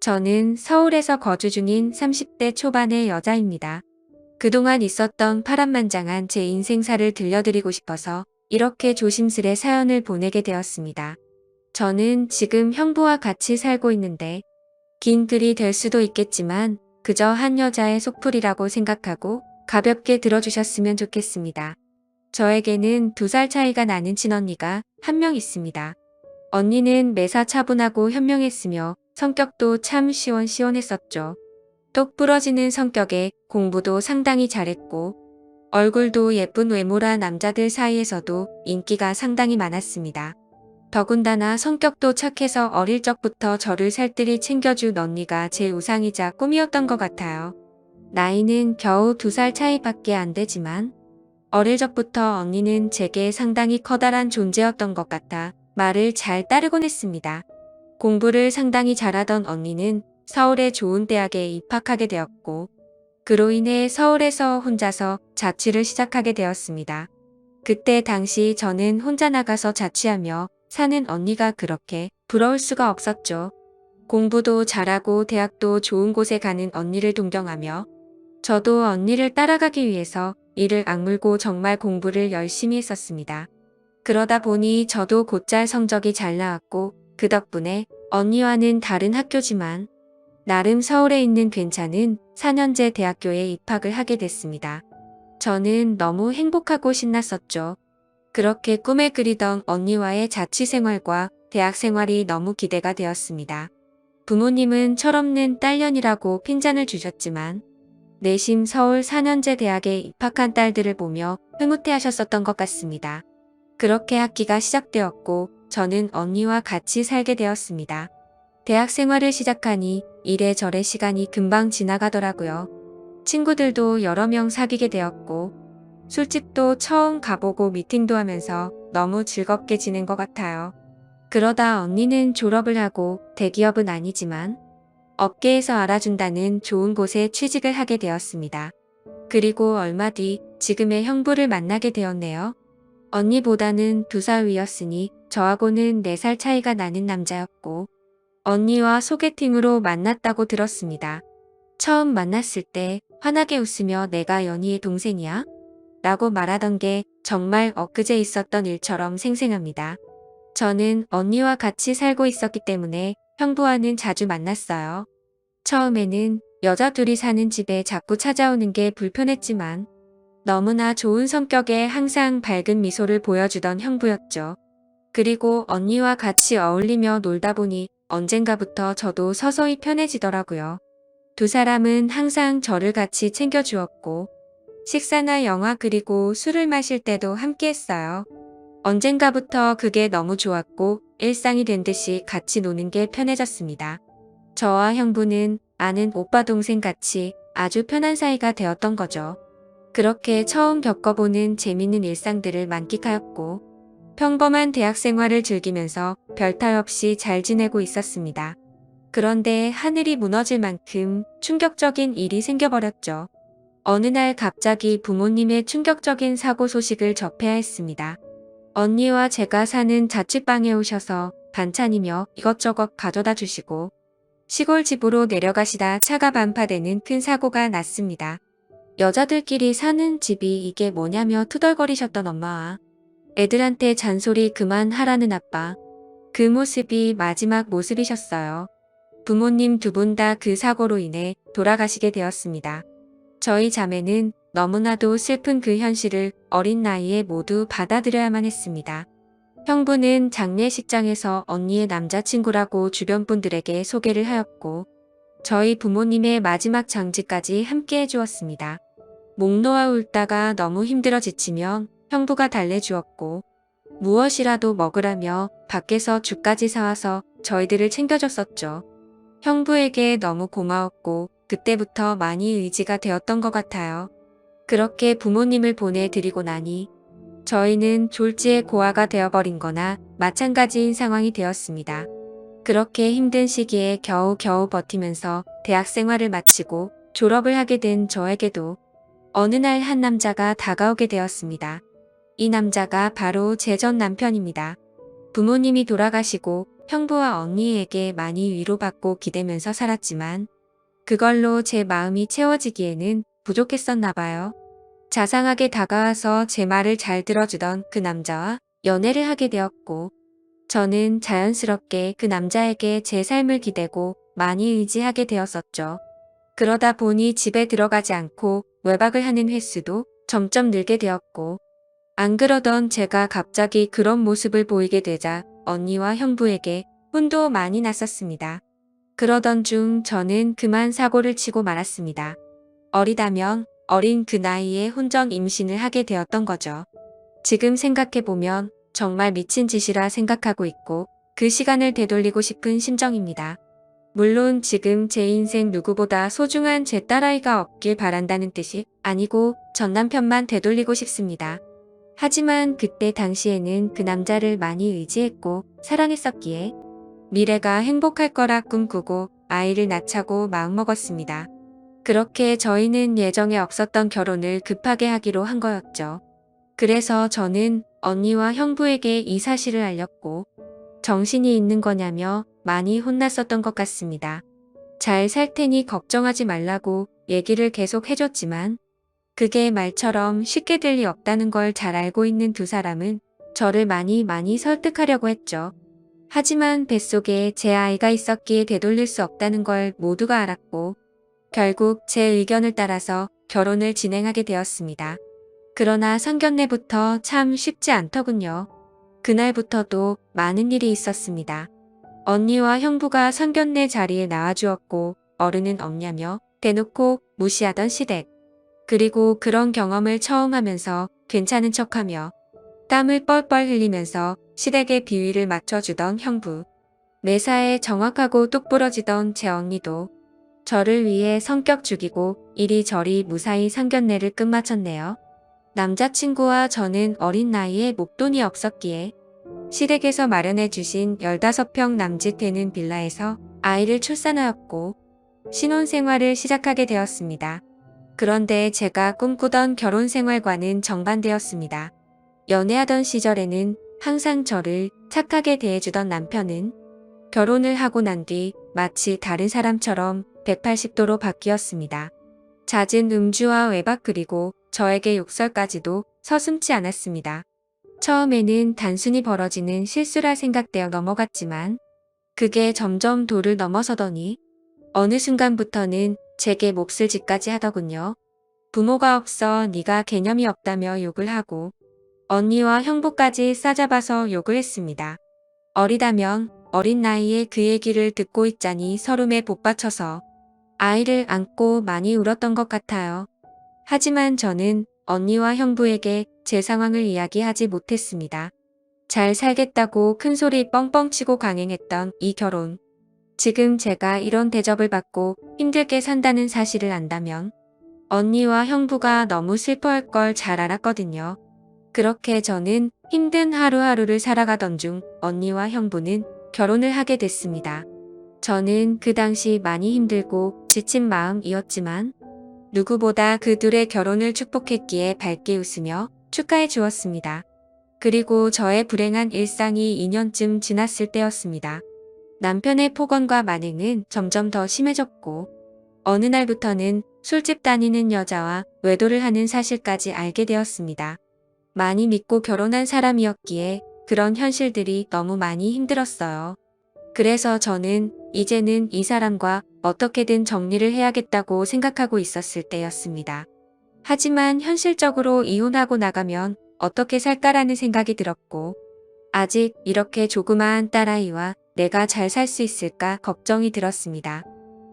저는 서울에서 거주 중인 30대 초반의 여자입니다. 그동안 있었던 파란만장한 제 인생사를 들려드리고 싶어서 이렇게 조심스레 사연을 보내게 되었습니다. 저는 지금 형부와 같이 살고 있는데 긴 글이 될 수도 있겠지만 그저 한 여자의 속풀이라고 생각하고 가볍게 들어주셨으면 좋겠습니다. 저에게는 2살 차이가 나는 친언니가 한 명 있습니다. 언니는 매사 차분하고 현명했으며 성격도 참 시원시원했었죠. 똑 부러지는 성격에 공부도 상당히 잘했고 얼굴도 예쁜 외모라 남자들 사이에서도 인기가 상당히 많았습니다. 더군다나 성격도 착해서 어릴 적부터 저를 살뜰히 챙겨준 언니가 제 우상이자 꿈이었던 것 같아요. 나이는 겨우 2살 차이밖에 안 되지만 어릴 적부터 언니는 제게 상당히 커다란 존재였던 것 같아 말을 잘 따르곤 했습니다. 공부를 상당히 잘하던 언니는 서울의 좋은 대학에 입학하게 되었고 그로 인해 서울에서 혼자서 자취를 시작하게 되었습니다. 그때 당시 저는 혼자 나가서 자취하며 사는 언니가 그렇게 부러울 수가 없었죠. 공부도 잘하고 대학도 좋은 곳에 가는 언니를 동경하며 저도 언니를 따라가기 위해서 이를 악물고 정말 공부를 열심히 했었습니다. 그러다 보니 저도 곧잘 성적이 잘 나왔고 그 덕분에 언니와는 다른 학교지만 나름 서울에 있는 괜찮은 4년제 대학교에 입학을 하게 됐습니다. 저는 너무 행복하고 신났었죠. 그렇게 꿈에 그리던 언니와의 자취 생활과 대학 생활이 너무 기대가 되었습니다. 부모님은 철없는 딸년이라고 핀잔을 주셨지만 내심 서울 4년제 대학에 입학한 딸들을 보며 흐뭇해하셨었던 것 같습니다. 그렇게 학기가 시작되었고 저는 언니와 같이 살게 되었습니다. 대학 생활을 시작하니 이래저래 시간이 금방 지나가더라고요. 친구들도 여러 명 사귀게 되었고 술집도 처음 가보고 미팅도 하면서 너무 즐겁게 지낸 것 같아요. 그러다 언니는 졸업을 하고 대기업은 아니지만 업계에서 알아준다는 좋은 곳에 취직을 하게 되었습니다. 그리고 얼마 뒤 지금의 형부를 만나게 되었네요. 언니보다는 2살 위였으니 저하고는 4살 차이가 나는 남자였고 언니와 소개팅으로 만났다고 들었습니다. 처음 만났을 때 환하게 웃으며 내가 연희의 동생이야? 라고 말하던 게 정말 엊그제 있었던 일처럼 생생합니다. 저는 언니와 같이 살고 있었기 때문에 형부와는 자주 만났어요. 처음에는 여자 둘이 사는 집에 자꾸 찾아오는 게 불편했지만 너무나 좋은 성격에 항상 밝은 미소를 보여주던 형부였죠. 그리고 언니와 같이 어울리며 놀다 보니 언젠가부터 저도 서서히 편해지더라고요. 2사람은 항상 저를 같이 챙겨주었고 식사나 영화 그리고 술을 마실 때도 함께 했어요. 언젠가부터 그게 너무 좋았고 일상이 된 듯이 같이 노는 게 편해졌습니다. 저와 형부는 아는 오빠 동생 같이 아주 편한 사이가 되었던 거죠. 그렇게 처음 겪어보는 재밌는 일상들을 만끽하였고 평범한 대학 생활을 즐기면서 별 탈 없이 잘 지내고 있었습니다. 그런데 하늘이 무너질 만큼 충격적인 일이 생겨버렸죠. 어느 날 갑자기 부모님의 충격적인 사고 소식을 접해야 했습니다. 언니와 제가 사는 자취방에 오셔서 반찬이며 이것저것 가져다 주시고 시골 집으로 내려가시다 차가 반파되는 큰 사고가 났습니다. 여자들끼리 사는 집이 이게 뭐냐며 투덜거리셨던 엄마와 애들한테 잔소리 그만하라는 아빠. 그 모습이 마지막 모습이셨어요. 부모님 2분 다 그 사고로 인해 돌아가시게 되었습니다. 저희 자매는 너무나도 슬픈 그 현실을 어린 나이에 모두 받아들여야만 했습니다. 형부는 장례식장에서 언니의 남자친구라고 주변 분들에게 소개를 하였고 저희 부모님의 마지막 장지까지 함께 해주었습니다. 목 놓아 울다가 너무 힘들어 지치면 형부가 달래주었고 무엇이라도 먹으라며 밖에서 죽까지 사와서 저희들을 챙겨줬었죠. 형부에게 너무 고마웠고 그때부터 많이 의지가 되었던 것 같아요. 그렇게 부모님을 보내드리고 나니 저희는 졸지에 고아가 되어버린 거나 마찬가지인 상황이 되었습니다. 그렇게 힘든 시기에 겨우겨우 버티면서 대학 생활을 마치고 졸업을 하게 된 저에게도 어느 날 한 남자가 다가오게 되었습니다. 이 남자가 바로 제 전 남편입니다. 부모님이 돌아가시고 형부와 언니에게 많이 위로받고 기대면서 살았지만 그걸로 제 마음이 채워지기에는 부족했었나 봐요. 자상하게 다가와서 제 말을 잘 들어주던 그 남자와 연애를 하게 되었고 저는 자연스럽게 그 남자에게 제 삶을 기대고 많이 의지하게 되었었죠. 그러다 보니 집에 들어가지 않고 외박을 하는 횟수도 점점 늘게 되었고 안 그러던 제가 갑자기 그런 모습을 보이게 되자 언니와 형부에게 혼도 많이 났었습니다. 그러던 중 저는 그만 사고를 치고 말았습니다. 어리다면 어린 그 나이에 혼전 임신을 하게 되었던 거죠. 지금 생각해보면 정말 미친 짓이라 생각하고 있고 그 시간을 되돌리고 싶은 심정입니다. 물론 지금 제 인생 누구보다 소중한 제 딸아이가 없길 바란다는 뜻이 아니고 전 남편만 되돌리고 싶습니다. 하지만 그때 당시에는 그 남자를 많이 의지했고 사랑했었기에 미래가 행복할 거라 꿈꾸고 아이를 낳자고 마음먹었습니다. 그렇게 저희는 예정에 없었던 결혼을 급하게 하기로 한 거였죠. 그래서 저는 언니와 형부에게 이 사실을 알렸고 정신이 있는 거냐며 많이 혼났었던 것 같습니다. 잘 살 테니 걱정하지 말라고 얘기를 계속 해줬지만 그게 말처럼 쉽게 될 리 없다는 걸 잘 알고 있는 두 사람은 저를 많이 설득하려고 했죠. 하지만 뱃속에 제 아이가 있었기에 되돌릴 수 없다는 걸 모두가 알았고 결국 제 의견을 따라서 결혼을 진행하게 되었습니다. 그러나 상견례부터 참 쉽지 않더군요. 그날부터도 많은 일이 있었습니다. 언니와 형부가 상견례 자리에 나와주었고 어른은 없냐며 대놓고 무시하던 시댁. 그리고 그런 경험을 처음 하면서 괜찮은 척하며 땀을 뻘뻘 흘리면서 시댁의 비위를 맞춰주던 형부. 매사에 정확하고 똑부러지던 제 언니도 저를 위해 성격 죽이고 이리저리 무사히 상견례를 끝마쳤네요. 남자친구와 저는 어린 나이에 목돈이 없었기에 시댁에서 마련해 주신 15평 남짓 되는 빌라에서 아이를 출산하였고 신혼생활을 시작하게 되었습니다. 그런데 제가 꿈꾸던 결혼 생활과는 정반대였습니다. 연애하던 시절에는 항상 저를 착하게 대해주던 남편은 결혼을 하고 난 뒤 마치 다른 사람처럼 180도로 바뀌었습니다. 잦은 음주와 외박 그리고 저에게 욕설까지도 서슴지 않았습니다. 처음에는 단순히 벌어지는 실수라 생각되어 넘어갔지만 그게 점점 도를 넘어서더니 어느 순간부터는 제게 몹쓸 짓까지 하더군요. 부모가 없어 네가 개념이 없다며 욕을 하고 언니와 형부까지 싸잡아서 욕을 했습니다. 어리다면 어린 나이에 그 얘기를 듣고 있자니 서름에 복받쳐서 아이를 안고 많이 울었던 것 같아요. 하지만 저는 언니와 형부에게 제 상황을 이야기하지 못했습니다. 잘 살겠다고 큰소리 뻥뻥 치고 강행했던 이 결혼. 지금 제가 이런 대접을 받고 힘들게 산다는 사실을 안다면 언니와 형부가 너무 슬퍼할 걸 잘 알았거든요. 그렇게 저는 힘든 하루하루를 살아가던 중 언니와 형부는 결혼을 하게 됐습니다. 저는 그 당시 많이 힘들고 지친 마음이었지만 누구보다 그 둘의 결혼을 축복했기에 밝게 웃으며 축하해 주었습니다. 그리고 저의 불행한 일상이 2년쯤 지났을 때였습니다. 남편의 폭언과 만행은 점점 더 심해졌고 어느 날부터는 술집 다니는 여자와 외도를 하는 사실까지 알게 되었습니다. 많이 믿고 결혼한 사람이었기에 그런 현실들이 너무 많이 힘들었어요. 그래서 저는 이제는 이 사람과 어떻게든 정리를 해야겠다고 생각하고 있었을 때였습니다. 하지만 현실적으로 이혼하고 나가면 어떻게 살까라는 생각이 들었고 아직 이렇게 조그마한 딸아이와 내가 잘 살 수 있을까 걱정이 들었습니다.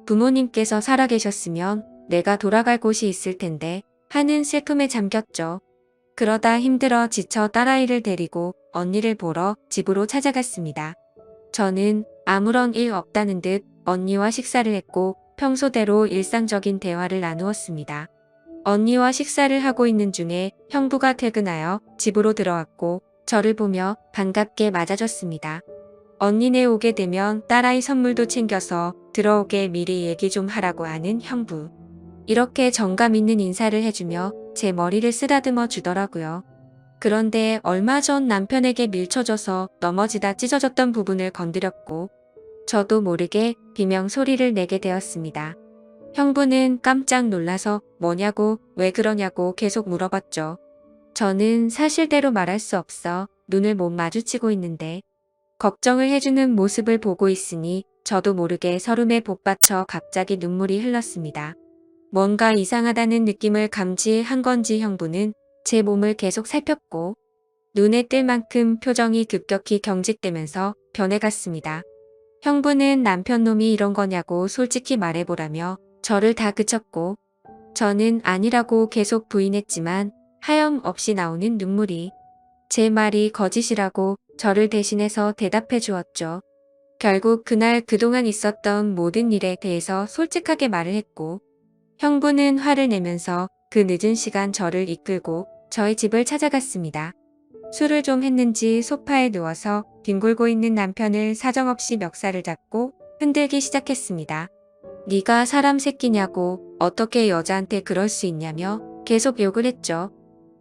부모님께서 살아계셨으면 내가 돌아갈 곳이 있을 텐데 하는 슬픔에 잠겼죠. 그러다 힘들어 지쳐 딸아이를 데리고 언니를 보러 집으로 찾아갔습니다. 저는 아무런 일 없다는 듯 언니와 식사를 했고 평소대로 일상적인 대화를 나누었습니다. 언니와 식사를 하고 있는 중에 형부가 퇴근하여 집으로 들어왔고 저를 보며 반갑게 맞아줬습니다. 언니네 오게 되면 딸아이 선물도 챙겨서 들어오게 미리 얘기 좀 하라고 하는 형부. 이렇게 정감 있는 인사를 해주며 제 머리를 쓰다듬어 주더라고요. 그런데 얼마 전 남편에게 밀쳐져서 넘어지다 찢어졌던 부분을 건드렸고 저도 모르게 비명 소리를 내게 되었습니다. 형부는 깜짝 놀라서 뭐냐고 왜 그러냐고 계속 물어봤죠. 저는 사실대로 말할 수 없어 눈을 못 마주치고 있는데 걱정을 해주는 모습을 보고 있으니 저도 모르게 서름에 복받쳐 갑자기 눈물이 흘렀습니다. 뭔가 이상하다는 느낌을 감지한 건지 형부는 제 몸을 계속 살폈고 눈에 띌 만큼 표정이 급격히 경직되면서 변해갔습니다. 형부는 남편 놈이 이런 거냐고 솔직히 말해보라며 저를 다 그쳤고 저는 아니라고 계속 부인했지만 하염없이 나오는 눈물이 제 말이 거짓이라고 저를 대신해서 대답해 주었죠. 결국 그날 그동안 있었던 모든 일에 대해서 솔직하게 말을 했고 형부는 화를 내면서 그 늦은 시간 저를 이끌고 저희 집을 찾아갔습니다. 술을 좀 했는지 소파에 누워서 뒹굴고 있는 남편을 사정없이 멱살을 잡고 흔들기 시작했습니다. 네가 사람 새끼냐고 어떻게 여자한테 그럴 수 있냐며 계속 욕을 했죠.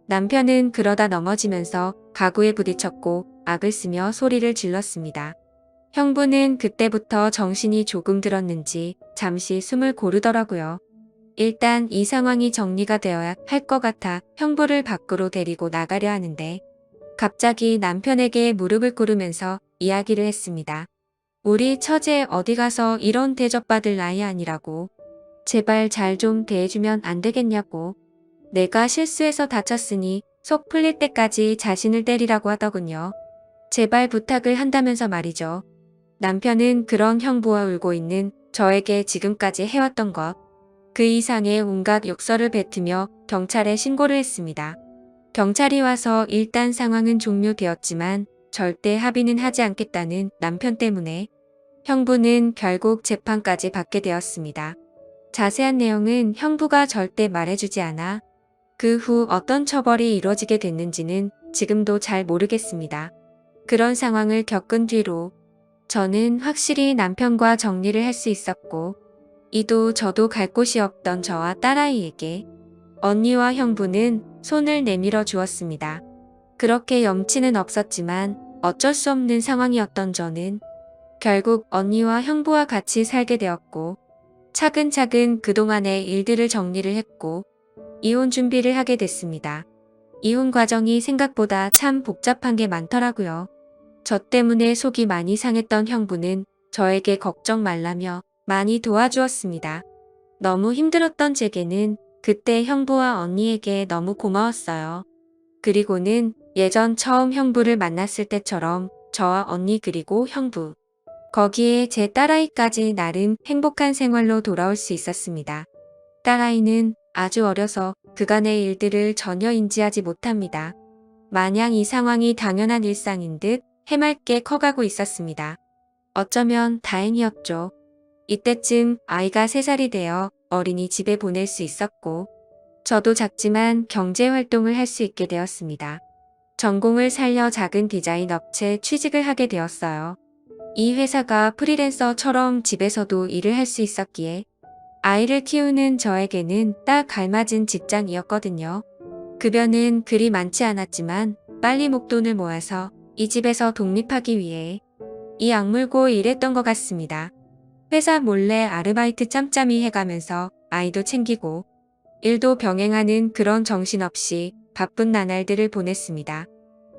남편은 그러다 넘어지면서 가구에 부딪혔고 악을 쓰며 소리를 질렀습니다. 형부는 그때부터 정신이 조금 들었는지 잠시 숨을 고르더라고요. 일단 이 상황이 정리가 되어야 할 것 같아 형부를 밖으로 데리고 나가려 하는데 갑자기 남편에게 무릎을 꿇으면서 이야기를 했습니다. 우리 처제 어디 가서 이런 대접받을 나이 아니라고. 제발 잘 좀 대해주면 안 되겠냐고. 내가 실수해서 다쳤으니 속 풀릴 때까지 자신을 때리라고 하더군요. 제발 부탁을 한다면서 말이죠. 남편은 그런 형부와 울고 있는 저에게 지금까지 해왔던 것, 그 이상의 온갖 욕설을 뱉으며 경찰에 신고를 했습니다. 경찰이 와서 일단 상황은 종료되었지만 절대 합의는 하지 않겠다는 남편 때문에 형부는 결국 재판까지 받게 되었습니다. 자세한 내용은 형부가 절대 말해주지 않아 그 후 어떤 처벌이 이루어지게 됐는지는 지금도 잘 모르겠습니다. 그런 상황을 겪은 뒤로 저는 확실히 남편과 정리를 할 수 있었고 이도 저도 갈 곳이 없던 저와 딸아이에게 언니와 형부는 손을 내밀어 주었습니다. 그렇게 염치는 없었지만 어쩔 수 없는 상황이었던 저는 결국 언니와 형부와 같이 살게 되었고 차근차근 그동안의 일들을 정리를 했고 이혼 준비를 하게 됐습니다. 이혼 과정이 생각보다 참 복잡한 게 많더라고요. 저 때문에 속이 많이 상했던 형부는 저에게 걱정 말라며 많이 도와주었습니다. 너무 힘들었던 제게는 그때 형부와 언니에게 너무 고마웠어요. 그리고는 예전 처음 형부를 만났을 때처럼 저와 언니 그리고 형부, 거기에 제 딸아이까지 나름 행복한 생활로 돌아올 수 있었습니다. 딸아이는 아주 어려서 그간의 일들을 전혀 인지하지 못합니다. 마냥 이 상황이 당연한 일상인 듯 해맑게 커가고 있었습니다. 어쩌면 다행이었죠. 이때쯤 아이가 3살이 되어 어린이집에 보낼 수 있었고 저도 작지만 경제활동을 할 수 있게 되었습니다. 전공을 살려 작은 디자인 업체 취직을 하게 되었어요. 이 회사가 프리랜서처럼 집에서도 일을 할 수 있었기에 아이를 키우는 저에게는 딱 알맞은 직장이었거든요. 급여는 그리 많지 않았지만 빨리 목돈을 모아서 이 집에서 독립하기 위해 이 악물고 일했던 것 같습니다. 회사 몰래 아르바이트 짬짬이 해가면서 아이도 챙기고 일도 병행하는 그런 정신없이 바쁜 나날들을 보냈습니다.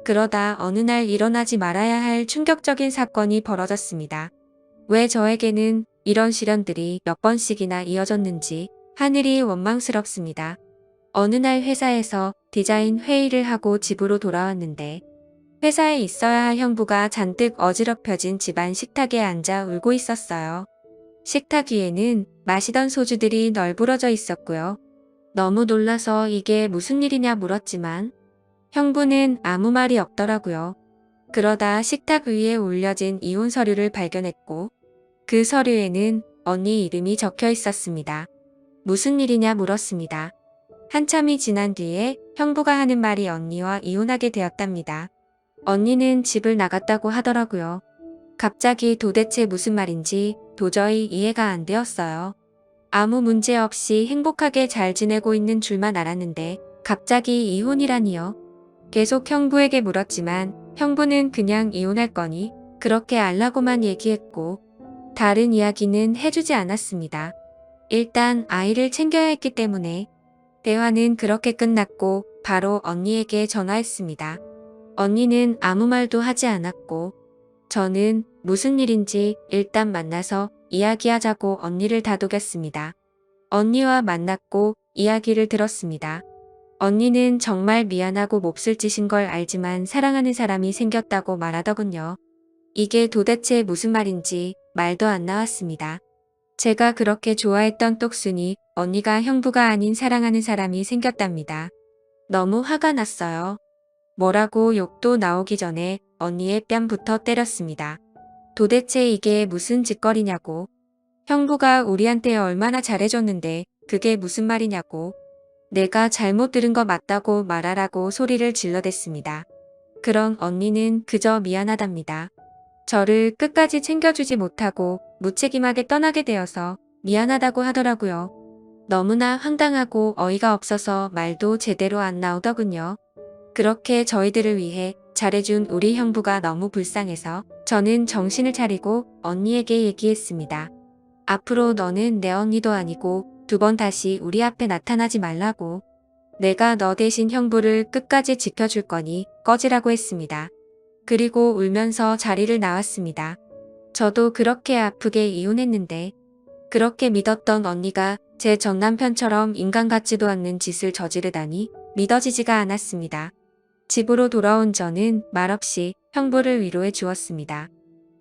그러다 어느 날 일어나지 말아야 할 충격적인 사건이 벌어졌습니다. 왜 저에게는 이런 시련들이 몇 번씩이나 이어졌는지 하늘이 원망스럽습니다. 어느 날 회사에서 디자인 회의를 하고 집으로 돌아왔는데 회사에 있어야 할 형부가 잔뜩 어지럽혀진 집안 식탁에 앉아 울고 있었어요. 식탁 위에는 마시던 소주들이 널브러져 있었고요. 너무 놀라서 이게 무슨 일이냐 물었지만 형부는 아무 말이 없더라고요. 그러다 식탁 위에 올려진 이혼 서류를 발견했고 그 서류에는 언니 이름이 적혀 있었습니다. 무슨 일이냐 물었습니다. 한참이 지난 뒤에 형부가 하는 말이 언니와 이혼하게 되었답니다. 언니는 집을 나갔다고 하더라고요. 갑자기 도대체 무슨 말인지 도저히 이해가 안 되었어요. 아무 문제 없이 행복하게 잘 지내고 있는 줄만 알았는데 갑자기 이혼이라니요. 계속 형부에게 물었지만 형부는 그냥 이혼할 거니 그렇게 알라고만 얘기했고 다른 이야기는 해주지 않았습니다. 일단 아이를 챙겨야 했기 때문에 대화는 그렇게 끝났고 바로 언니에게 전화했습니다. 언니는 아무 말도 하지 않았고 저는 무슨 일인지 일단 만나서 이야기하자고 언니를 다독였습니다. 언니와 만났고 이야기를 들었습니다. 언니는 정말 미안하고 몹쓸 짓인 걸 알지만 사랑하는 사람이 생겼다고 말하더군요. 이게 도대체 무슨 말인지 말도 안 나왔습니다. 제가 그렇게 좋아했던 똑순이 언니가 형부가 아닌 사랑하는 사람이 생겼답니다. 너무 화가 났어요. 뭐라고 욕도 나오기 전에 언니의 뺨부터 때렸습니다. 도대체 이게 무슨 짓거리냐고. 형부가 우리한테 얼마나 잘해줬는데 그게 무슨 말이냐고. 내가 잘못 들은 거 맞다고 말하라고 소리를 질러댔습니다. 그런 언니는 그저 미안하답니다. 저를 끝까지 챙겨주지 못하고 무책임하게 떠나게 되어서 미안하다고 하더라고요. 너무나 황당하고 어이가 없어서 말도 제대로 안 나오더군요. 그렇게 저희들을 위해 잘해준 우리 형부가 너무 불쌍해서 저는 정신을 차리고 언니에게 얘기했습니다. 앞으로 너는 내 언니도 아니고 두 번 다시 우리 앞에 나타나지 말라고. 내가 너 대신 형부를 끝까지 지켜줄 거니 꺼지라고 했습니다. 그리고 울면서 자리를 나왔습니다. 저도 그렇게 아프게 이혼했는데 그렇게 믿었던 언니가 제 전남편처럼 인간 같지도 않는 짓을 저지르다니 믿어지지가 않았습니다. 집으로 돌아온 저는 말없이 형부를 위로해 주었습니다.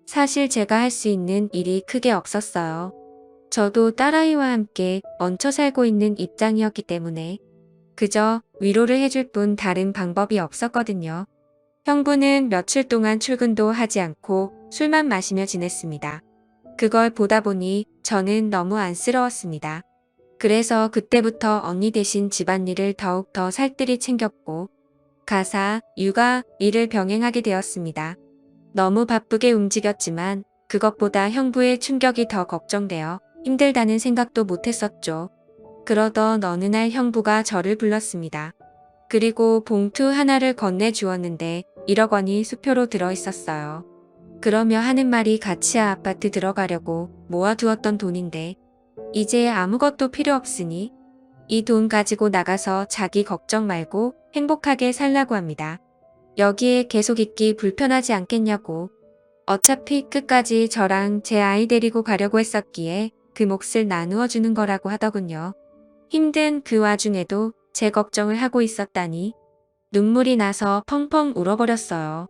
사실 제가 할 수 있는 일이 크게 없었어요. 저도 딸아이와 함께 얹혀 살고 있는 입장이었기 때문에 그저 위로를 해줄 뿐 다른 방법이 없었거든요. 형부는 며칠 동안 출근도 하지 않고 술만 마시며 지냈습니다. 그걸 보다 보니 저는 너무 안쓰러웠습니다. 그래서 그때부터 언니 대신 집안일을 더욱 더 살뜰히 챙겼고 가사, 육아, 일을 병행하게 되었습니다. 너무 바쁘게 움직였지만 그것보다 형부의 충격이 더 걱정되어 힘들다는 생각도 못했었죠. 그러던 어느 날 형부가 저를 불렀습니다. 그리고 봉투 하나를 건네주었는데 1억 원이 수표로 들어있었어요. 그러며 하는 말이 가치아 아파트 들어가려고 모아두었던 돈인데 이제 아무것도 필요 없으니 이 돈 가지고 나가서 자기 걱정 말고 행복하게 살라고 합니다. 여기에 계속 있기 불편하지 않겠냐고. 어차피 끝까지 저랑 제 아이 데리고 가려고 했었기에 그 몫을 나누어 주는 거라고 하더군요. 힘든 그 와중에도 제 걱정을 하고 있었다니 눈물이 나서 펑펑 울어버렸어요.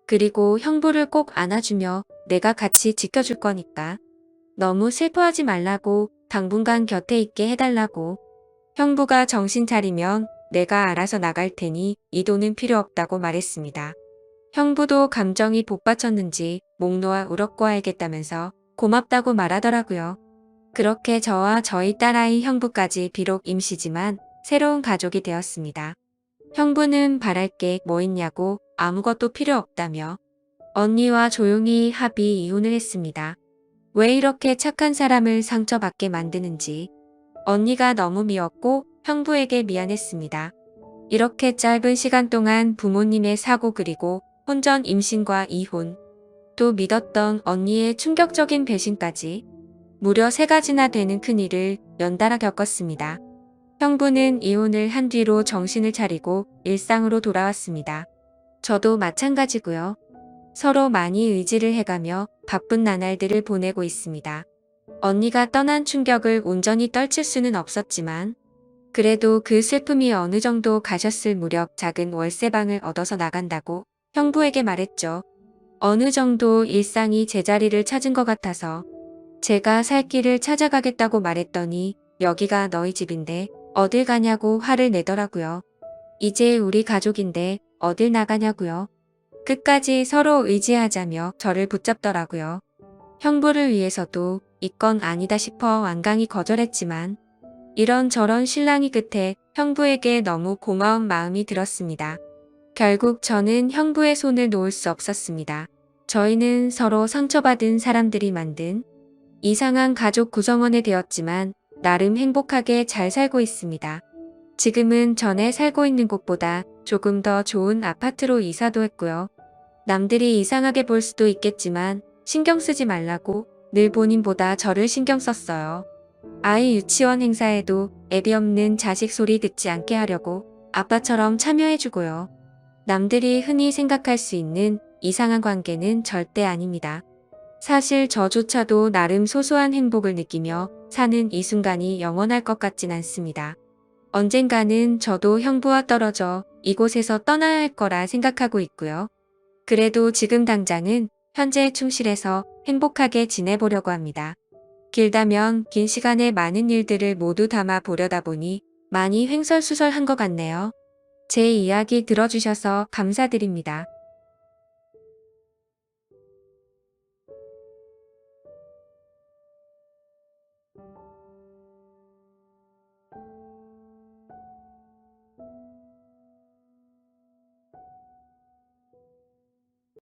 그리고 형부를 꼭 안아주며 내가 같이 지켜줄 거니까 너무 슬퍼하지 말라고 당분간 곁에 있게 해달라고. 형부가 정신 차리면 내가 알아서 나갈 테니 이 돈은 필요 없다고 말했습니다. 형부도 감정이 복받쳤는지 목 놓아 울었고 알겠다면서 고맙다고 말하더라고요. 그렇게 저와 저희 딸아이 형부까지 비록 임시지만 새로운 가족이 되었습니다. 형부는 바랄 게 뭐 있냐고 아무것도 필요 없다며 언니와 조용히 합의 이혼을 했습니다. 왜 이렇게 착한 사람을 상처받게 만드는지 언니가 너무 미웠고 형부에게 미안했습니다. 이렇게 짧은 시간 동안 부모님의 사고 그리고 혼전 임신과 이혼, 또 믿었던 언니의 충격적인 배신까지 무려 3가지나 되는 큰일을 연달아 겪었습니다. 형부는 이혼을 한 뒤로 정신을 차리고 일상으로 돌아왔습니다. 저도 마찬가지고요. 서로 많이 의지를 해가며 바쁜 나날들을 보내고 있습니다. 언니가 떠난 충격을 온전히 떨칠 수는 없었지만 그래도 그 슬픔이 어느 정도 가셨을 무렵 작은 월세방을 얻어서 나간다고 형부에게 말했죠. 어느 정도 일상이 제자리를 찾은 것 같아서 제가 살 길을 찾아가겠다고 말했더니 여기가 너희 집인데 어딜 가냐고 화를 내더라고요. 이제 우리 가족인데 어딜 나가냐고요. 끝까지 서로 의지하자며 저를 붙잡더라고요. 형부를 위해서도 이건 아니다 싶어 완강히 거절했지만 이런저런 실랑이 끝에 형부에게 너무 고마운 마음이 들었습니다. 결국 저는 형부의 손을 놓을 수 없었습니다. 저희는 서로 상처받은 사람들이 만든 이상한 가족 구성원이 되었지만 나름 행복하게 잘 살고 있습니다. 지금은 전에 살고 있는 곳보다 조금 더 좋은 아파트로 이사도 했고요. 남들이 이상하게 볼 수도 있겠지만 신경 쓰지 말라고 늘 본인보다 저를 신경 썼어요. 아이 유치원 행사에도 애비 없는 자식 소리 듣지 않게 하려고 아빠처럼 참여해주고요. 남들이 흔히 생각할 수 있는 이상한 관계는 절대 아닙니다. 사실 저조차도 나름 소소한 행복을 느끼며 사는 이 순간이 영원할 것 같진 않습니다. 언젠가는 저도 형부와 떨어져 이곳에서 떠나야 할 거라 생각하고 있고요. 그래도 지금 당장은 현재에 충실해서 행복하게 지내보려고 합니다. 길다면 긴 시간에 많은 일들을 모두 담아 보려다 보니 많이 횡설수설한 것 같네요. 제 이야기 들어주셔서 감사드립니다.